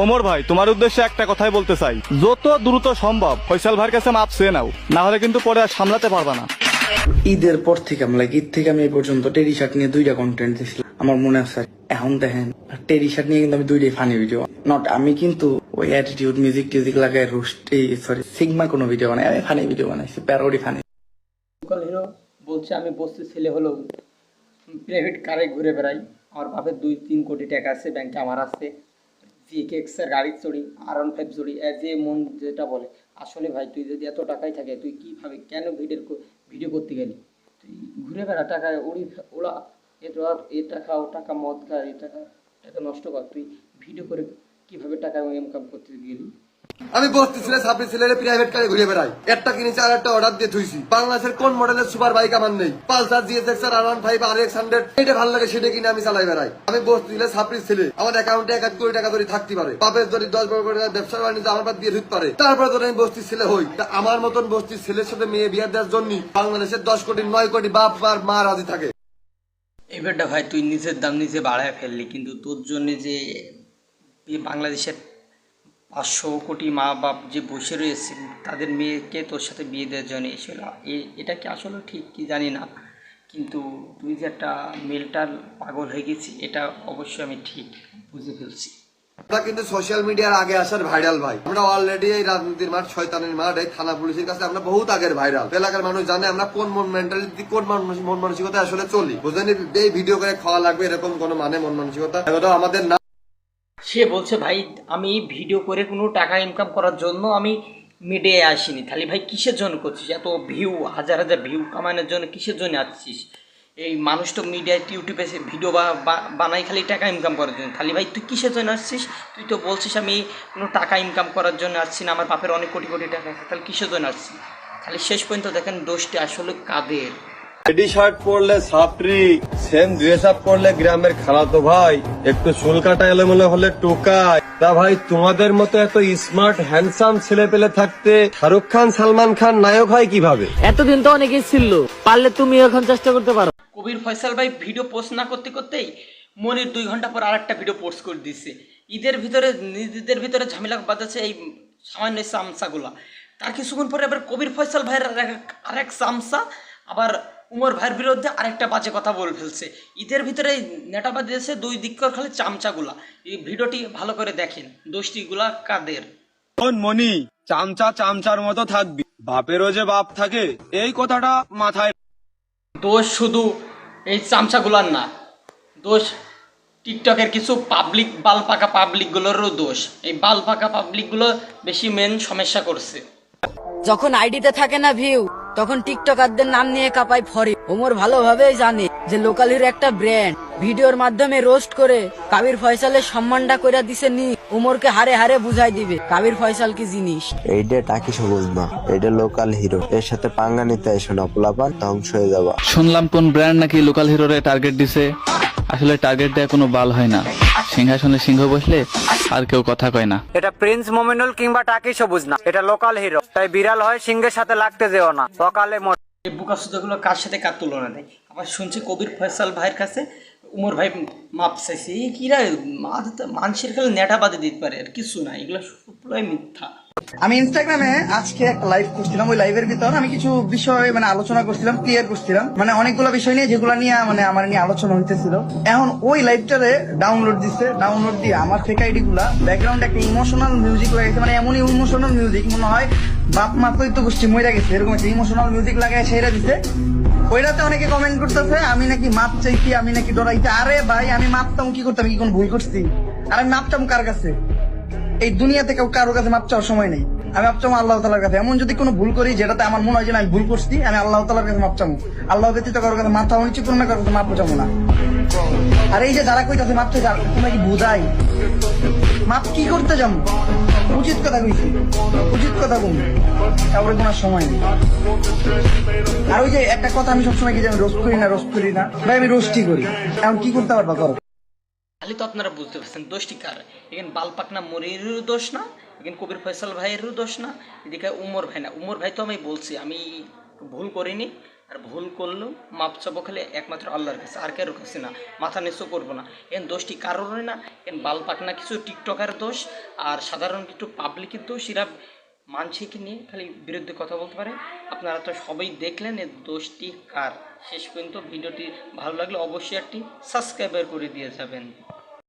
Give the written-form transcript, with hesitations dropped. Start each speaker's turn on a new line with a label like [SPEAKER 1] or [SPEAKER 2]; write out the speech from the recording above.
[SPEAKER 1] ওমর ভাই, তোমার উদ্দেশ্যে একটা কথাই বলতে চাই, যত দ্রুত সম্ভব ফয়সাল ভাইয়ের কাছে মাপ চেয়ে নাও, না হলে কিন্তু পরে আর সামলাতে পারবা না।
[SPEAKER 2] ঈদের পর থেকে ঈদ থেকে আমি এই পর্যন্ত টেরি শার্ট নিয়ে 2টা কন্টেন্ট দিয়েছিলাম, আমার মনে আছে। এখন দেখেন টেরি শার্ট নিয়ে কিন্তু আমি 2টাই ফানি ভিডিও নট, আমি কিন্তু ওই অ্যাটিটিউড মিউজিক টিউজিক লাগাই রোস্ট সিগমা কোনো ভিডিও বানাই, আমি ফানি ভিডিও বানাইছি, প্যারোডি ফানি।
[SPEAKER 3] লোকাল হিরো বলছে আমি বস্তির ছেলে হলেও প্রাইভেট কারে ঘুরে বেড়াই, আমার বাপের 2-3 কোটি টাকা আছে ব্যাংকে, আমার আছে জিকেক্স এর গাড়ি চড়ি, R15 চড়ি, যে মন যেটা বলে। আসলে ভাই তুই যদি এত টাকাই থাকে তুই কিভাবে কেন ভিডিও করতে গেলি? তুই ঘুরে বেড়া, টাকা ওরা এ টাকা ও টাকা মদ খা, এ টাকা টাকা নষ্ট কর, তুই ভিডিও করে কিভাবে টাকা ইনকাম করতে গেলি?
[SPEAKER 4] আমি বস্তি ছেলে ছাব্বিশ ছেলের প্রাইভেট কারে ঘুরে বেড়াই, একটা কিনেছি আর একটা অর্ডার দিয়ে থুইছি। বাংলাদেশের কোন মডেলের সুপার বাইক আমার নেই? পালসার GSX R15 RX100, এটা ভালো লাগে সেটা কিনে আমি চালাই বেড়াই। আমি বস্তি ছেলে ছাব্বিশ ছেলে, আমার অ্যাকাউন্টে 1 কোটি টাকা ধরে থাকতে পারে, বাপের ধরে 10-12 কোটি টাকা ব্যবসা বাণিজ্য আমার বাদ দিয়ে ধুতে পারে, তারপরে ধরে আমি বস্তির ছেলে হই। তা আমার মতন বস্তির ছেলের সাথে মেয়ে বিয়ে দেওয়ার জন্য বাংলাদেশের 10 কোটি 9 কোটি বাপ আর মা রাজি থাকে।
[SPEAKER 3] এবারটা ভাই তুই নিজের দাম নিজে বাড়ায় ফেললি, কিন্তু তোর জন্য যে বাংলাদেশের 500 কোটি মা বাপ যে বসে রয়েছে তাদের মেয়েকে তোর সাথে বিয়ে দেওয়ার জন্য এসেছিল, এটা কি আসলে ঠিক কি জানি না, কিন্তু তুই যে একটা মেলটার পাগল হয়ে গেছি এটা অবশ্যই আমি ঠিক বুঝে ফেলছি।
[SPEAKER 4] আমরা কিন্তু সোশ্যাল মিডিয়ার আগে আসার ভাইরাল ভাই, আমরা অলরেডি এই রাজনীতির মাঠ, শয়তানের মাঠ, এই থানা পুলিশের কাছে আমরা বহুত আগের ভাইরাল। এলাকার মানুষ জানে আমরা কোন মেন্টালিটি, কোন মন মানসিকতা আসলে চলি। বুঝলেন, এই ভিডিও করে খাওয়া লাগবে এরকম কোনো মানে মন মানসিকতা আমাদের না।
[SPEAKER 3] সে বলছে ভাই আমি ভিডিও করে কোনো টাকা ইনকাম করার জন্য আমি মিডিয়ায় আসিনি। তাহলে ভাই কিসের জন্য করছিস? এত ভিউ, হাজার হাজার ভিউ কামানোর জন্য কিসের জন্য আসছিস? এই মানুষ তো মিডিয়ায় ইউটিউবে ভিডিও বানাই খালি টাকা ইনকাম করার জন্য। তাহলে ভাই তুই কিসের জন্য আসছিস? তুই তো বলছিস আমি কোনো টাকা ইনকাম করার জন্য আসছি না, আমার বাপের অনেক কোটি কোটি টাকা আছে, তাহলে কিসের জন্য আসছি? তাহলে শেষ পর্যন্ত দেখেন দোষটি আসলে কাদের।
[SPEAKER 4] রেডি শার্ট পরলে ছাত্রী, সেম ড্রেস আপ করলে গ্রামের খালাতো ভাই, একটু চুল কাটা এলোমেলো হলে টোকায়। তা ভাই তোমাদের মতো এত স্মার্ট হ্যান্ডসাম ছেলে পেলে থাকতে শাহরুখ খান সালমান খান নায়ক হয় কিভাবে?
[SPEAKER 5] এতদিন তো অনেকেই ছিল, পারলে তুমি এখন চেষ্টা করতে পারো।
[SPEAKER 3] কবির ফয়সাল ভাই ভিডিও পোস্ট না করতে করতেই মনির 2 ঘন্টা পর আরেকটা ভিডিও পোস্ট করে দিচ্ছে। ঈদের ভিতরে ঝামেলা বাঁধাচ্ছে এই সামান্য চামচাগুলা, তার কিছুক্ষণ পরে আবার কবির ফয়সাল ভাইয়ের আরেক চামচা আবার উমর ভাইয়ের বিরুদ্ধে আরেকটা বাজে কথা বলে ফেলছে। ঈদের ভিতরে নেটা বাঁধিয়েছে 2 দিককার খালি চামচাগুলা। এই ভিডিওটি ভালো করে দেখেন, দোষটিগুলা কাদের।
[SPEAKER 1] মনি, চামচা চামচার মতো থাকবি, বাপেরও যে বাপ থাকে এই কথাটা মাথায়।
[SPEAKER 3] দোষ শুধু এই চামচাগুলার না, দোষ টিকটকের কিছু পাবলিক বালপাকা পাবলিকগুলোরও দোষ। এই বালপাকা পাবলিকগুলো বেশি মেন সমস্যা করছে।
[SPEAKER 5] যখন আইডিতে থাকে না ভিউ, তখন টিকটকারদের নাম নিয়ে কাপাই ফরি। ওমর ভালোভাবেই জানে যে লোকাল হিরো একটা ব্র্যান্ড, ভিডিওর মাধ্যমে রোস্ট করে কাবির ফয়সালের সম্মানটা কইরা দিছে নি। ওমরকে হারে হারে বুঝাই দিবে কাবির ফয়সাল কি জিনিস।
[SPEAKER 6] এইটা টাকি সবুজ না, এটা লোকাল হিরো, এর সাথে পাঙ্গা নিতে এসো না, পোলাপান ধ্বংস হয়ে যাবা।
[SPEAKER 7] শুনলাম কোন ব্র্যান্ড নাকি লোকাল হিরোরে টার্গেট দিছে। আসলে টার্গেট দেয়া কোনো বাল হয় না, সিংহাসনে সিংহ বসলে আর কেউ কথা কয় না।
[SPEAKER 8] এটা প্রিন্স মোমিনুল কিংবা টাকি সবুজ না, এটা লোকাল হিরো, তাই বিড়াল হয় সিংহের সাথে লাগতে যেও না, সকালে
[SPEAKER 3] এই বুকাসুদাগুলো কার সাথে কার তুলনা দেয়। আবার শুনছি কবির ফয়সাল ভাইয়ের কাছে উমর ভাই মাপ চাইছে। এই কিরা মানুষের খেলে নেটা বাদে দিতে পারে, আর কিছু না, এগুলো সবগুলোই মিথ্যা।
[SPEAKER 2] আমি ইনস্টাগ্রামে আজকে একটা লাইভ করছিলাম, ওই লাইভের ভিতর আমি কিছু বিষয় আলোচনা করছিলাম, ক্লিয়ার করছিলাম, অনেকগুলো বিষয় নিয়ে যেগুলো নিয়ে আমার নিয়ে আলোচনা হইতেছিল। এখন ওই লাইভটারে ডাউনলোড দিয়ে আমার ফেক আইডি গুলা ব্যাকগ্রাউন্ডে একটা ইমোশনাল মিউজিক লাগাইছে, এমনই ইমোশনাল মিউজিক মনে হয় বাপ মা তো গোষ্ঠী মরে গেছে, এরকম একটা ইমোশনাল মিউজিক লাগাই ছেড়ে দিছে। ওইটাতে অনেকে কমেন্ট করতেছে আমি নাকি মাপ চাইছি, আমি নাকি ডরাইছি। আরে ভাই, আমি মাপতাম কি করতাম, কি কোন ভুল করছি? আর আমি মাপতাম কার কাছে? এই দুনিয়াতে কেউ কারো কাছে মাপ চাওয়ার সময় নেই, আমি মাপ চাবো আল্লাহ তাআলার কাছে। এমন যদি কোনো ভুল করি যেটাতে আমার মনে হয় যে আমি ভুল করছি, আমি আল্লাহ তাআলার কাছে মাপ চাবো। আল্লাহ ব্যতীত কারোর কাছে মাথা নিচু কোনো না কারোর কাছে মাপ চাবো না। আর এই যে যারা কইতাছে মাপ চাই, তোমরা কি বুঝাই? মাপ কি করতে যাবো? উচিত কথা কইছি, উচিত কথা কম, কাউরে কোনো সময় নেই। আর ওই যে একটা কথা আমি সবসময় কি যে আমি রোস্ট করি না ভাই, আমি রোস্টই করি। এখন কি করতে পারবা করো।
[SPEAKER 3] তাহলে তো আপনারা বুঝতে পারছেন দোষটি কার। এখানে বালপাকনা মরিরেরও দোষ না, এখানে কবির ফয়সাল ভাইয়েরও দোষ না, এদিকে উমর ভাই না। উমর ভাই তো আমি বলছি আমি ভুল করিনি, আর ভুল করলেও মাপ চাবো খালি একমাত্র আল্লাহর কাছে, আর কারোর কাছে না, মাথা নিচু করবো না। এন দোষটি কারোরই না, এন বাল পাকনা কিছু টিকটকের দোষ আর সাধারণ কিছু পাবলিকের দোষ। এরা মানসিকে নিয়ে খালি বিরুদ্ধে কথা বলতে পারে। আপনারা তো সবাই দেখলেন এর দোষটি কার। শেষ পর্যন্ত ভিডিওটি ভালো লাগলে অবশ্যই একটি সাবস্ক্রাইবার করে দিয়ে যাবেন।